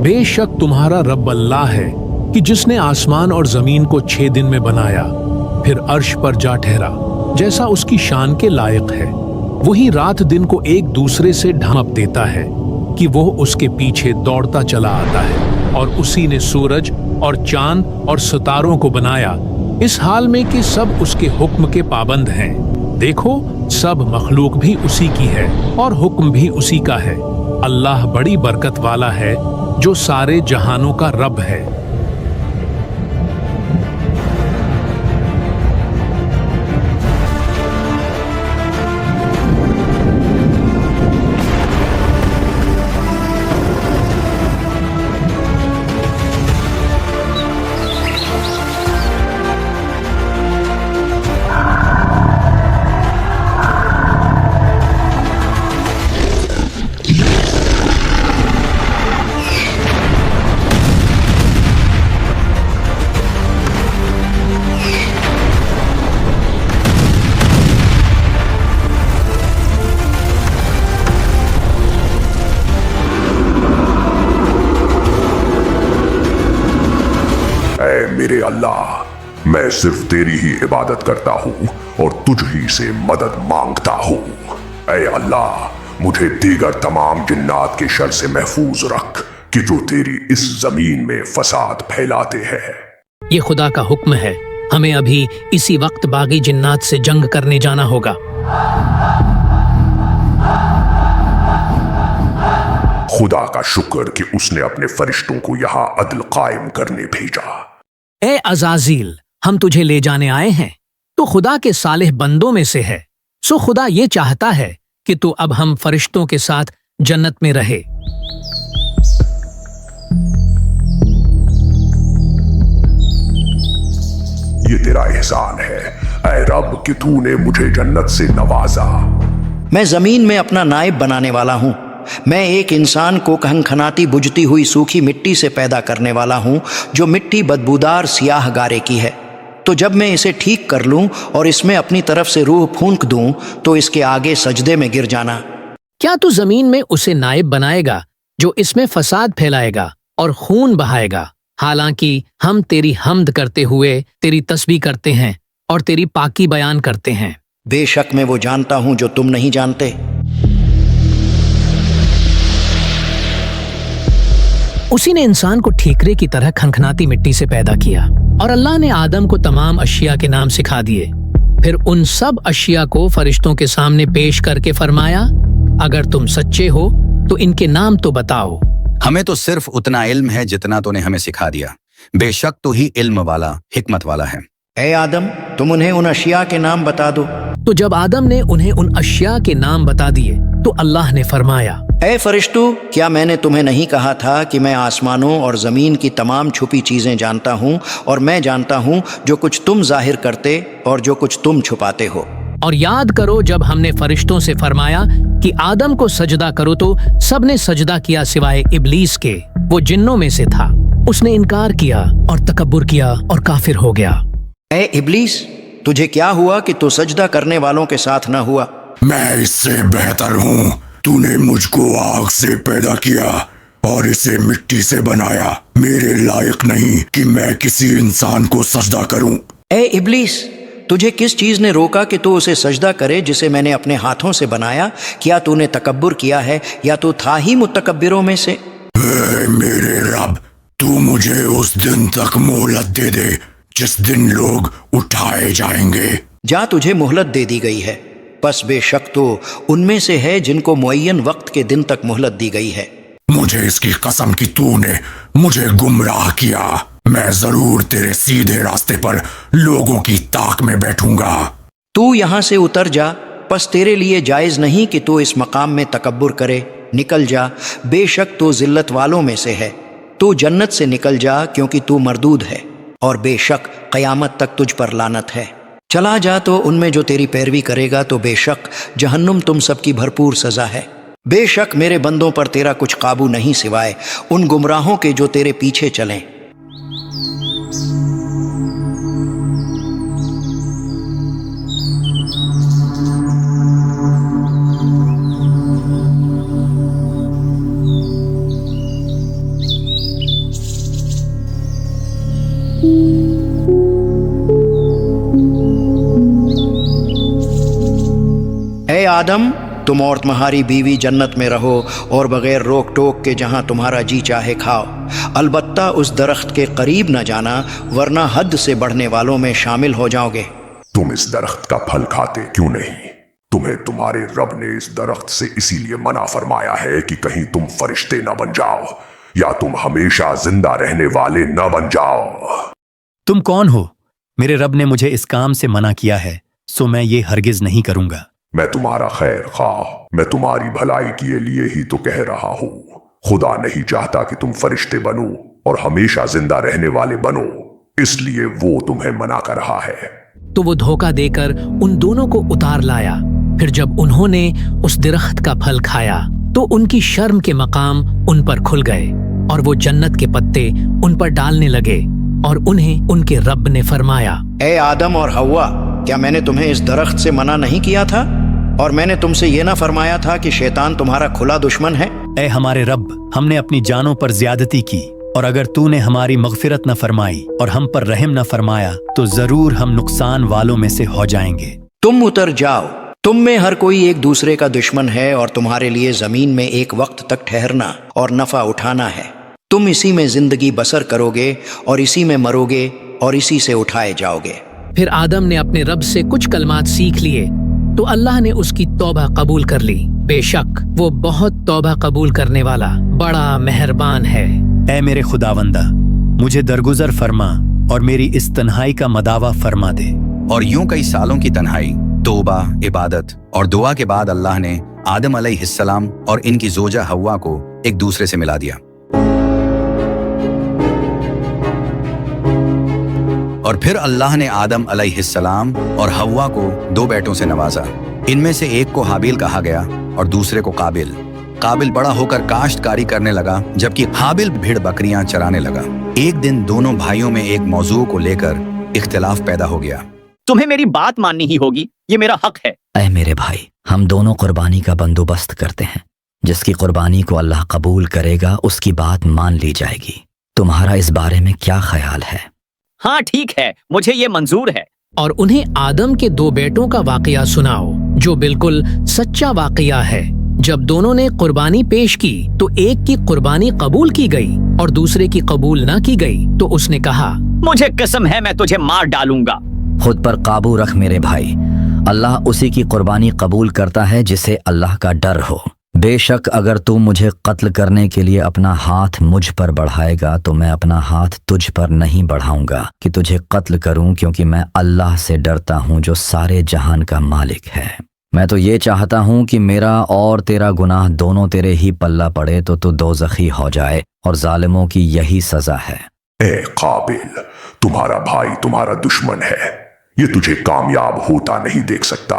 बेशक तुम्हारा रब अल्लाह है कि जिसने आसमान और जमीन को 6 दिन में बनाया, फिर अर्श पर जा ठहरा जैसा उसकी शान के लायक है। वही रात दिन को एक दूसरे से ढांप देता है कि वो उसके पीछे दौड़ता चला आता है, और उसी ने सूरज और चांद और सितारों को बनाया, इस हाल में कि सब उसके हुक्म के पाबंद हैं। देखो, सब मखलूक भी उसी की है और हुक्म भी उसी का है। अल्लाह बड़ी बरकत वाला है जो सारे जहानों का रब है। मेरे अल्लाह, मैं सिर्फ तेरी ही इबादत करता हूँ और तुझ ही से मदद मांगता हूँ। ऐ अल्लाह, मुझे दीगर तमाम जिन्नात के शर से महफूज रख कि जो तेरी इस जमीन में फसाद फैलाते हैं। ये खुदा का हुक्म है, हमें अभी इसी वक्त बागी जिन्नात से जंग करने जाना होगा। खुदा का शुक्र कि उसने अपने फरिश्तों को यहाँ अदल कायम करने भेजा। ए अज़ाज़ील, हम तुझे ले जाने आए हैं, तो खुदा के सालिह बंदों में से है। सो खुदा ये चाहता है कि तू अब हम फरिश्तों के साथ जन्नत में रहे। ये तेरा एहसान है ऐ रब कि तूने मुझे जन्नत से नवाजा। मैं जमीन में अपना नायब बनाने वाला हूँ। मैं एक इंसान को खनखनाती बुझती हुई सूखी मिट्टी से पैदा करने वाला हूँ, जो मिट्टी बदबूदार सियाह गारे की है। तो जब मैं इसे ठीक कर लूँ और इसमें अपनी तरफ से रूह फूंक दूँ, तो इसके आगे सजदे में गिर जाना। क्या तू जमीन में उसे नायब बनाएगा जो इसमें फसाद फैलाएगा और खून बहाएगा? हालांकि हम तेरी हम्द करते हुए तेरी तस्बीह करते हैं और तेरी पाकी बयान करते हैं। बेशक मैं वो जानता हूँ जो तुम नहीं जानते। उसी ने इंसान को ठीकरे की तरह खनखनाती मिट्टी से पैदा किया, और अल्लाह ने आदम को तमाम अशिया के नाम सिखा दिए। फिर उन सब अशिया को फरिश्तों के सामने पेश करके फरमाया, अगर तुम सच्चे हो तो इनके नाम तो बताओ। हमें तो सिर्फ उतना इल्म है जितना तूने हमें सिखा दिया। बेशक तू ही इल्म वाला, हिकमत वाला है। ए आदम, तुम उन्हें उन अशिया के नाम बता दो। तो जब आदम ने उन्हें उन अशिया के नाम बता दिए, तो अल्लाह ने फरमाया, ए फरिश्तों, क्या मैंने तुम्हें नहीं कहा था कि मैं आसमानों और ज़मीन की तमाम छुपी चीज़ें जानता हूँ, और मैं जानता हूँ जो कुछ तुम जाहिर करते और जो कुछ तुम छुपाते हो। और याद करो जब हमने फरिश्तों से फरमाया कि आदम को सजदा करो, तो सबने सजदा किया सिवाय इब्लीस के, वो जिन्नों में से था। उसने इनकार किया और तकब्बुर किया और काफिर हो गया। ए इब्लीस, तुझे क्या हुआ कि तू सजदा करने वालों के साथ न हुआ? मैं इससे बेहतर हूँ। तूने मुझको आग से पैदा किया और इसे मिट्टी से बनाया। मेरे लायक नहीं कि मैं किसी इंसान को सजदा करूं। ए इब्लीस, तुझे किस चीज ने रोका कि तू उसे सजदा करे जिसे मैंने अपने हाथों से बनाया? क्या तूने तकब्बुर किया है या तू था ही मुतकब्बिरों में से? मेरे रब, तू मुझे उस दिन तक मोहलत दे दे जिस दिन लोग उठाए जाएंगे। जा, तुझे मोहलत दे दी गई है, बस बेशक तो उनमें से है जिनको मुअय्यन वक्त के दिन तक मोहलत दी गई है। मुझे इसकी कसम कि तूने मुझे गुमराह किया। मैं जरूर तेरे सीधे रास्ते पर लोगों की ताक में बैठूंगा। तू यहाँ से उतर जा, बस तेरे लिए जायज नहीं कि तू इस मकाम में तकब्बुर करे। निकल जा, बेशक तू जिल्लत वालों में से है। तू जन्नत से निकल जा क्योंकि तू मरदूद है, और बेशक क़यामत तक तुझ पर लानत है। चला जा तो उनमें जो तेरी पैरवी करेगा, तो बेशक जहन्नुम तुम सबकी भरपूर सजा है। बेशक मेरे बंदों पर तेरा कुछ काबू नहीं सिवाय उन गुमराहों के जो तेरे पीछे चलें। आदम, तुम और तुम्हारी बीवी जन्नत में रहो और बगैर रोक टोक के जहाँ तुम्हारा जी चाहे खाओ, अलबत्ता उस दरख्त के करीब न जाना वरना हद से बढ़ने वालों में शामिल हो जाओगे। तुम इस दरख्त का फल खाते क्यों नहीं? तुम्हें तुम्हारे रब ने इस दरख्त से इसीलिए मना फरमाया है कि कहीं तुम फरिश्ते न बन जाओ या तुम हमेशा जिंदा रहने वाले न बन जाओ। तुम कौन हो? मेरे रब ने मुझे इस काम से मना किया है, सो मैं ये हरगिज नहीं करूंगा। मैं तुम्हारा खैर खाह, मैं तुम्हारी भलाई के लिए ही तो कह रहा हूँ। खुदा नहीं चाहता कि तुम फरिश्ते बनो और हमेशा जिंदा रहने वाले बनो, इसलिए वो तुम्हें मना कर रहा है। तो वो धोखा देकर उन दोनों को उतार लाया। फिर जब उन्होंने उस दरख्त का फल खाया तो उनकी शर्म के मकाम उन पर खुल गए और वो जन्नत के पत्ते उन पर डालने लगे और उन्हें उनके रब ने फरमाया, ए आदम और हव्वा, क्या मैंने तुम्हें इस दरख्त से मना नहीं किया था? और मैंने तुमसे ये ना फरमाया था कि शैतान तुम्हारा खुला दुश्मन है? ए हमारे रब, हमने अपनी जानों पर ज्यादती की और अगर तूने हमारी मगफिरत न फरमाई और हम पर रहम न फरमाया तो जरूर हम नुकसान वालों में से हो जाएंगे। तुम उतर जाओ, तुम में हर कोई एक दूसरे का दुश्मन है और तुम्हारे लिए जमीन में एक वक्त तक ठहरना और नफा उठाना है। तुम इसी में जिंदगी बसर करोगे और इसी में मरोगे और इसी से उठाए जाओगे। फिर आदम ने अपने रब से कुछ कलमात सीख लिए तो अल्लाह ने उसकी तौबा कबूल कर ली। बेशक वो बहुत तौबा कबूल करने वाला बड़ा मेहरबान है। ए मेरे खुदावंदा, मुझे दरगुजर फरमा और मेरी इस तन्हाई का मदावा फरमा दे। और यूं कई सालों की तन्हाई, तौबा, इबादत और दुआ के बाद अल्लाह ने आदम अलैहिस्सलाम और इनकी जोजा हव्वा को एक दूसरे से मिला दिया। और फिर अल्लाह ने आदम अलैहिस्सलाम और हव्वा को 2 बेटों से नवाजा। इनमें से एक को हाबिल कहा गया और दूसरे को काबिल। काबिल बड़ा होकर काश्तकारी करने लगा जबकि हाबिल भेड़ बकरियां चराने लगा। एक दिन दोनों भाइयों में एक मौजू को लेकर इख्तिलाफ पैदा हो गया। तुम्हें मेरी बात माननी ही होगी, ये मेरा हक है। ऐ मेरे भाई, हम दोनों कुर्बानी का बंदोबस्त करते हैं। जिसकी कुर्बानी को अल्लाह कबूल करेगा उसकी बात मान ली जाएगी। तुम्हारा इस बारे में क्या ख्याल है? हाँ ठीक है, मुझे ये मंजूर है। और उन्हें आदम के 2 बेटों का वाकया सुनाओ जो बिल्कुल सच्चा वाकया है। जब दोनों ने कुर्बानी पेश की तो एक की कुर्बानी कबूल की गई और दूसरे की कबूल न की गई तो उसने कहा, मुझे कसम है मैं तुझे मार डालूंगा। खुद पर काबू रख मेरे भाई, अल्लाह उसी की कुर्बानी कबूल करता है जिसे अल्लाह का डर हो। बेशक अगर तू मुझे कत्ल करने के लिए अपना हाथ मुझ पर बढ़ाएगा तो मैं अपना हाथ तुझ पर नहीं बढ़ाऊंगा कि तुझे कत्ल करूं, क्योंकि मैं अल्लाह से डरता हूं जो सारे जहान का मालिक है। मैं तो ये चाहता हूं कि मेरा और तेरा गुनाह दोनों तेरे ही पल्ला पड़े तो तू दोज़खी हो जाए और जालिमों की यही सजा है। ए काबिल, तुम्हारा भाई तुम्हारा दुश्मन है, ये तुझे कामयाब होता नहीं देख सकता।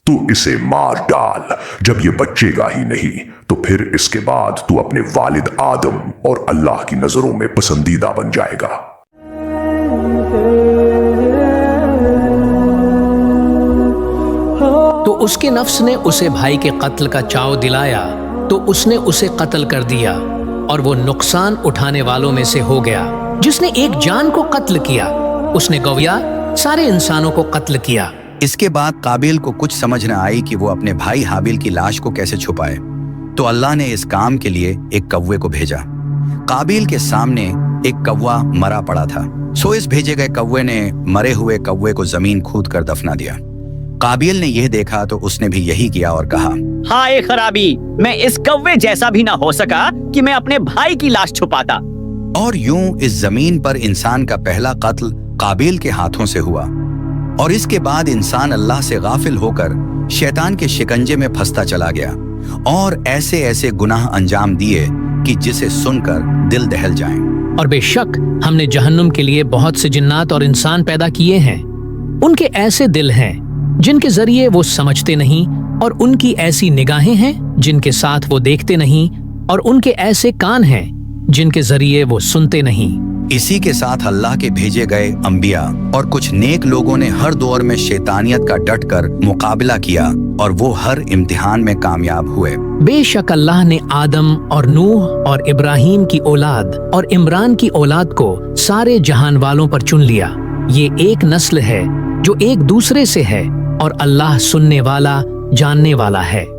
तू इसे मार डाल, जब ये बचेगा ही नहीं तो फिर इसके बाद तू अपने वालिद आदम और अल्लाह की नजरों में पसंदीदा बन जाएगा। तो उसके नफ्स ने उसे भाई के कत्ल का चाव दिलाया तो उसने उसे कत्ल कर दिया और वो नुकसान उठाने वालों में से हो गया। जिसने एक जान को कत्ल किया उसने गौया सारे इंसानों को कत्ल किया। इसके बाद काबिल को कुछ समझ न आई कि वो अपने भाई हाबिल की लाश को कैसे छुपाए, तो अल्लाह ने इस काम के लिए एक कौवे को भेजा। काबिल के सामने एक कौवा मरा पड़ा था, सो इस भेजे गए कौवे ने मरे हुए कौवे को जमीन खोद कर दफना दिया। काबिल ने यह देखा तो उसने भी यही किया और कहा, हाय खराबी, मैं इस कौवे जैसा भी ना हो सका कि मैं अपने भाई की लाश छुपाता। और यूं इस जमीन पर इंसान का पहला कत्ल काबिल के हाथों से हुआ। और इसके बाद इंसान अल्लाह से गाफिल होकर शैतान के शिकंजे में फंसता चला गया और ऐसे ऐसे गुनाह अंजाम दिए कि जिसे सुनकर दिल दहल जाए। और बेशक हमने जहन्नुम के लिए बहुत से जिन्नात और इंसान पैदा किए हैं। उनके ऐसे दिल हैं जिनके जरिए वो समझते नहीं, और उनकी ऐसी निगाहें हैं जिनके साथ वो देखते नहीं, और उनके ऐसे कान हैं जिनके जरिए वो सुनते नहीं। इसी के साथ अल्लाह के भेजे गए अंबिया और कुछ नेक लोगों ने हर दौर में शैतानियत का डट कर मुकाबला किया और वो हर इम्तिहान में कामयाब हुए। बेशक अल्लाह ने आदम और नूह और इब्राहिम की औलाद और इमरान की औलाद को सारे जहान वालों पर चुन लिया। ये एक नस्ल है जो एक दूसरे से है, और अल्लाह सुनने वाला जानने वाला है।